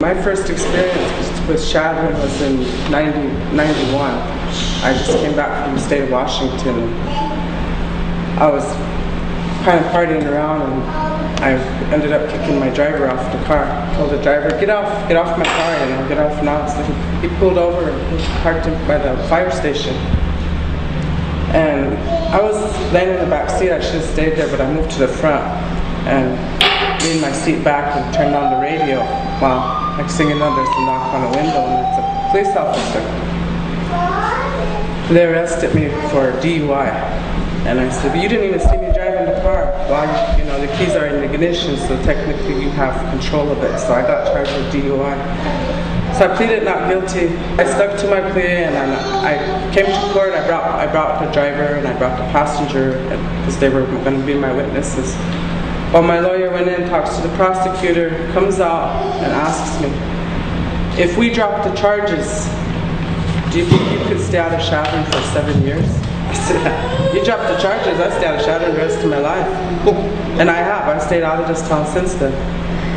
My first experience with shadowing was in 91. I just came back from the state of Washington. I was kind of partying around and I ended up kicking my driver off the car. I told the driver, get off my car, you know, get off now. So he pulled over and parked him by the fire station. And I was laying in the back seat. I should have stayed there, but I moved to the front and leaned my seat back and turned on the radio while next thing you know, there's a knock on a window and it's a police officer. They arrested me for DUI. And I said, but you didn't even see me driving the car. Well, you know, the keys are in the ignition, so technically you have control of it. So I got charged with DUI. So I pleaded not guilty. I stuck to my plea and I came to court. I brought the driver and I brought the passenger because they were going to be my witnesses. Well, my lawyer went in, talks to the prosecutor, comes out and asks me, if we drop the charges, do you think you could stay out of shadowing for 7 years? I said, you drop the charges, I stay out of shadowing the rest of my life. And I have. I've stayed out of this town since then.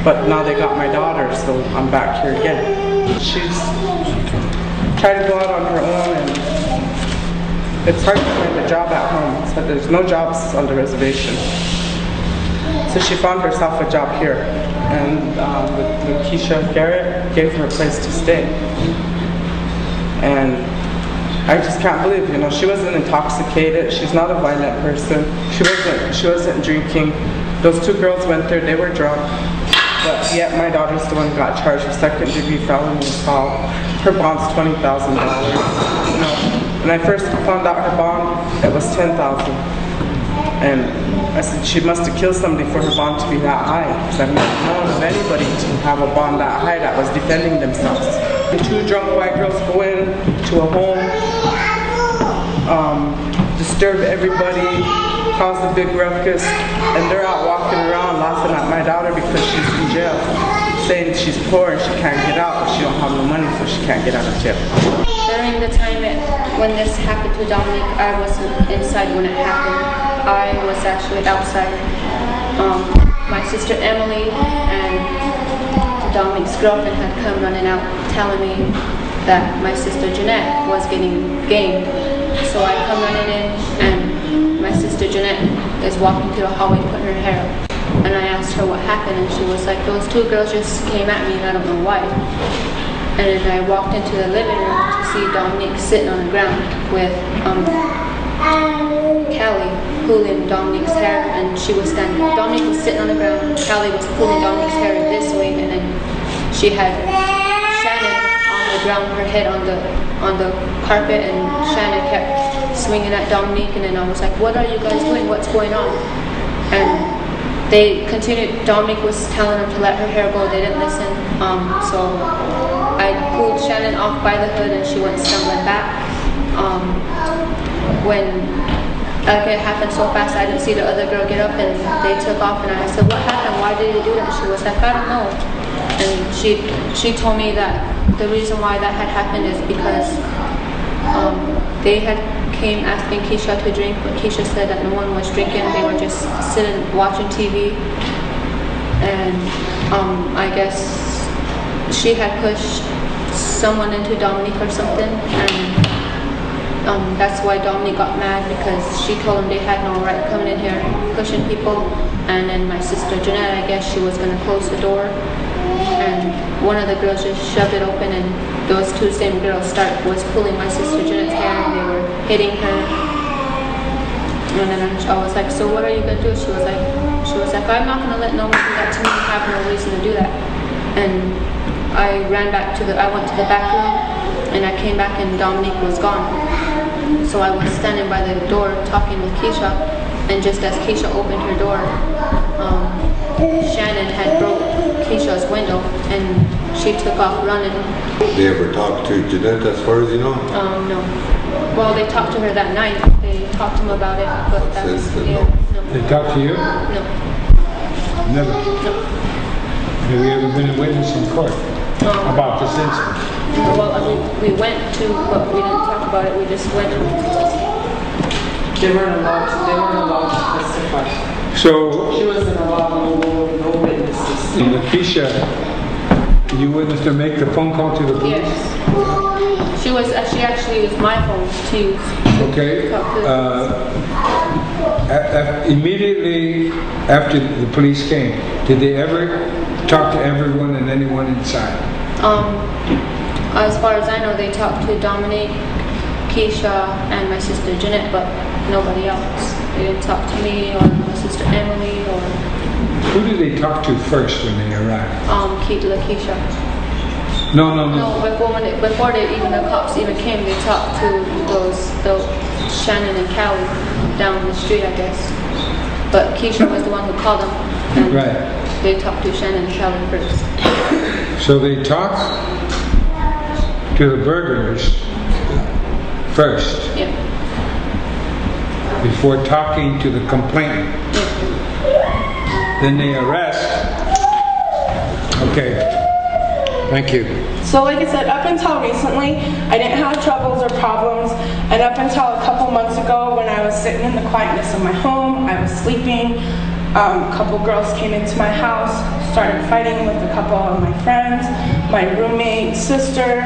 But now they got my daughter, so I'm back here again. She's tried to go out on her own, and it's hard to find a job at home. So there's no jobs on the reservation. So she found herself a job here, and with Keisha Garrett gave her a place to stay. And I just can't believe, you know, she wasn't intoxicated. She's not a violent person. She wasn't drinking. Those two girls went there. They were drunk. But yet my daughter's the one who got charged with second-degree felony assault. Her bond's $20,000. You know, when I first found out her bond, it was $10,000. And I said she must have killed somebody for her bond to be that high. Because I've never known of anybody to have a bond that high that was defending themselves. The two drunk white girls go in to a home, disturb everybody, cause a big ruckus, and they're out walking around laughing at my daughter because she's in jail, saying she's poor and she can't get out, but she don't have no money, so she can't get out of jail. During the time when this happened to Dominique, I wasn't inside when it happened. I was actually outside. My sister Emily and Dominique's girlfriend had come running out telling me that my sister Jeanette was getting gamed. So I come running in and my sister Jeanette is walking through the hallway putting her hair up. And I asked her what happened and she was like, those two girls just came at me and I don't know why. And then I walked into the living room to see Dominique sitting on the ground with Callie pulling Dominique's hair, and she was standing. Dominique was sitting on the ground, Callie was pulling Dominique's hair this way, and then she had Shannon on the ground, her head on the carpet, and Shannon kept swinging at Dominique, and then I was like, what are you guys doing? What's going on? And they continued. Dominique was telling them to let her hair go. They didn't listen. So I pulled Shannon off by the hood, and she went stumbling back. When it happened so fast, I didn't see the other girl get up, and they took off. And I said, "What happened? Why did you do that?" She was like, "I don't know." And she told me that the reason why that had happened is because they had came asking Keisha to drink, but Keisha said that no one was drinking. They were just sitting watching TV, and I guess she had pushed someone into Dominique or something, and that's why Dominique got mad, because she told them they had no right coming in here pushing people. And then my sister Jeanette, I guess she was going to close the door, and one of the girls just shoved it open, and those two same girls was pulling my sister Jeanette's hair, and they were hitting her. And then I was like, so what are you going to do? She was like, I'm not going to let no one do that to me. I have no reason to do that. And I ran back I went to the back room, and I came back and Dominique was gone. So I was standing by the door talking with Keisha, and just as Keisha opened her door, Shannon had broke Keisha's window, and she took off running. They ever talked to Jeanette as far as you know? No. Well, they talked to her that night. They talked to him about it, but that was, no. They talked to you? No. Never? No. Have you ever been a witness in court about this incident? Well, we went to, but we didn't talk about it. We just went. They weren't allowed to testify. So she wasn't allowed, no witnesses. Keisha You witnessed her make the phone call to the police? Yes. She actually used my phone to use. Okay. Talk to the Immediately after the police came, did they ever talk to everyone and anyone inside? As far as I know, they talked to Dominique, Keisha, and my sister Jeanette, but nobody else. They didn't talk to me or my sister Emily or... Who did they talk to first when they arrived? Keisha. No. No, before the cops even came, they talked to those Shannon and Callie down the street, I guess. But Keisha was the one who called them. And Right. They talked to Shannon and Callie first. So they talked to the burglars first Yeah. before talking to the complainant. Yeah. Then they arrest. Okay. Thank you. So like I said, up until recently, I didn't have troubles or problems. And up until a couple months ago, when I was sitting in the quietness of my home, I was sleeping, a couple girls came into my house, started fighting with a couple of my friends, my roommate, sister.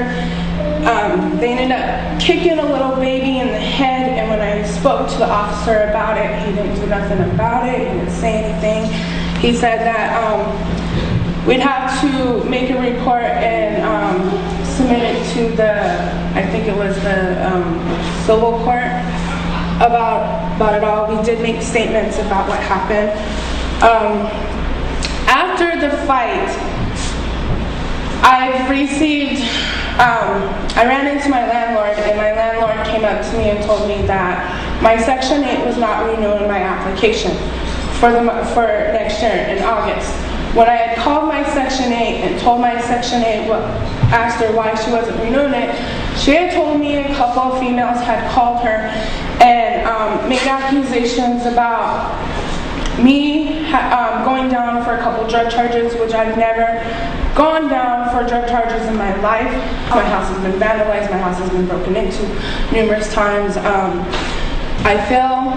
They ended up kicking a little baby in the head, and when I spoke to the officer about it, he didn't do nothing about it, he didn't say anything. He said that we'd have to make a report and submit it to I think it was the civil court about it all. We did make statements about what happened. After the fight, I've received, I ran into my landlord, and my landlord came up to me and told me that my Section 8 was not renewing my application for next year in August. When I had called my Section 8 and told my Section 8, asked her why she wasn't renewing it, she had told me a couple of females had called her and made accusations about me going down for a couple drug charges, which I've never gone down for drug charges in my life. My house has been vandalized, my house has been broken into numerous times. I feel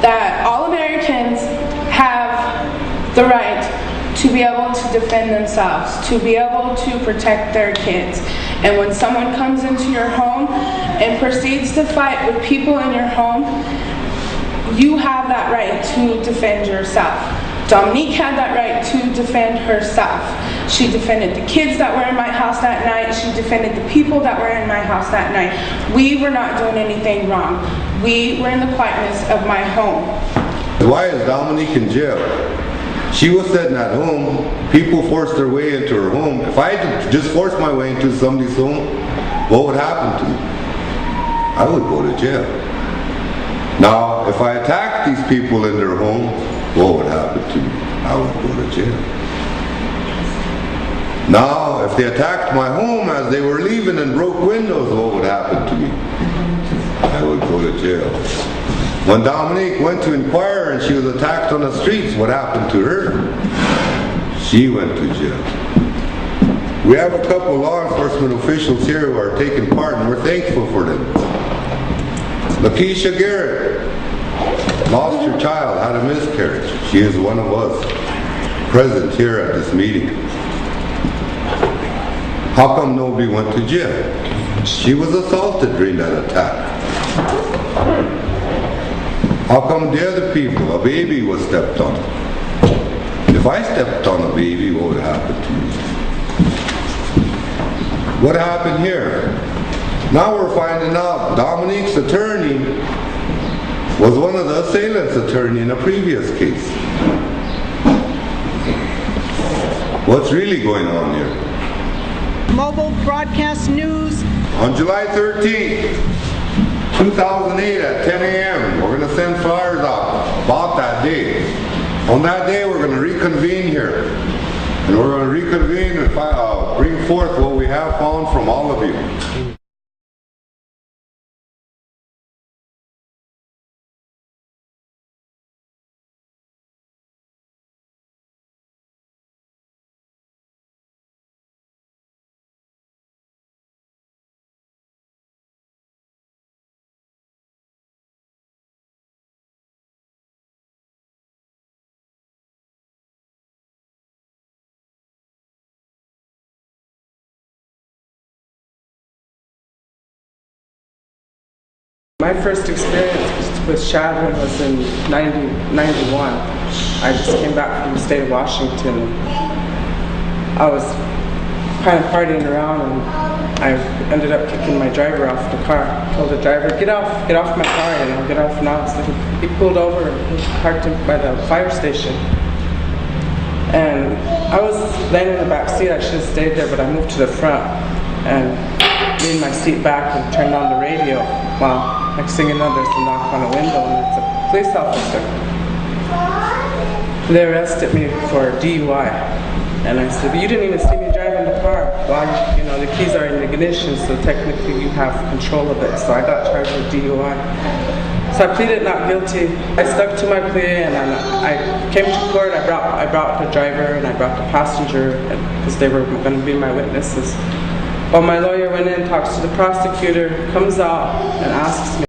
that all Americans have the right to be able to defend themselves, to be able to protect their kids. And when someone comes into your home and proceeds to fight with people in your home, you have that right to defend yourself. Dominique had that right to defend herself. She defended the kids that were in my house that night. She defended the people that were in my house that night. We were not doing anything wrong. We were in the quietness of my home. Why is Dominique in jail? She was sitting at home. People forced their way into her home. If I had to just force my way into somebody's home, what would happen to me? I would go to jail. Now, if I attacked these people in their home, what would happen to me? I would go to jail. Now, if they attacked my home as they were leaving and broke windows, what would happen to me? I would go to jail. When Dominique went to inquire and she was attacked on the streets, what happened to her? She went to jail. We have a couple of law enforcement officials here who are taking part, and we're thankful for them. Lakeisha Garrett lost her child, had a miscarriage. She is one of us present here at this meeting. How come nobody went to jail? She was assaulted during that attack. How come the other people, a baby was stepped on? If I stepped on a baby, what would happen to me? What happened here? Now we're finding out Dominique's attorney was one of the assailant's attorney in a previous case. What's really going on here? Mobile broadcast news. On July 13th, 2008 at 10 a.m., we're going to send flyers out about that day. On that day, we're going to reconvene here. And we're going to reconvene and bring forth what we have found from all of you. My first experience with shadowing was in 91. I just came back from the state of Washington. I was kind of partying around and I ended up kicking my driver off the car. I told the driver, get off my car, get off now. So he pulled over and he parked him by the fire station. And I was laying in the back seat. I should have stayed there, but I moved to the front and leaned my seat back and turned on the radio. Well, next thing you know, there's a knock on a window and it's a police officer. They arrested me for DUI. And I said, but you didn't even see me driving the car. Well, the keys are in the ignition, so technically you have control of it. So I got charged with DUI. So I pleaded not guilty. I stuck to my plea, and I came to court. I brought the driver and I brought the passenger because they were going to be my witnesses. Well, my lawyer went in, talks to the prosecutor, comes out and asks me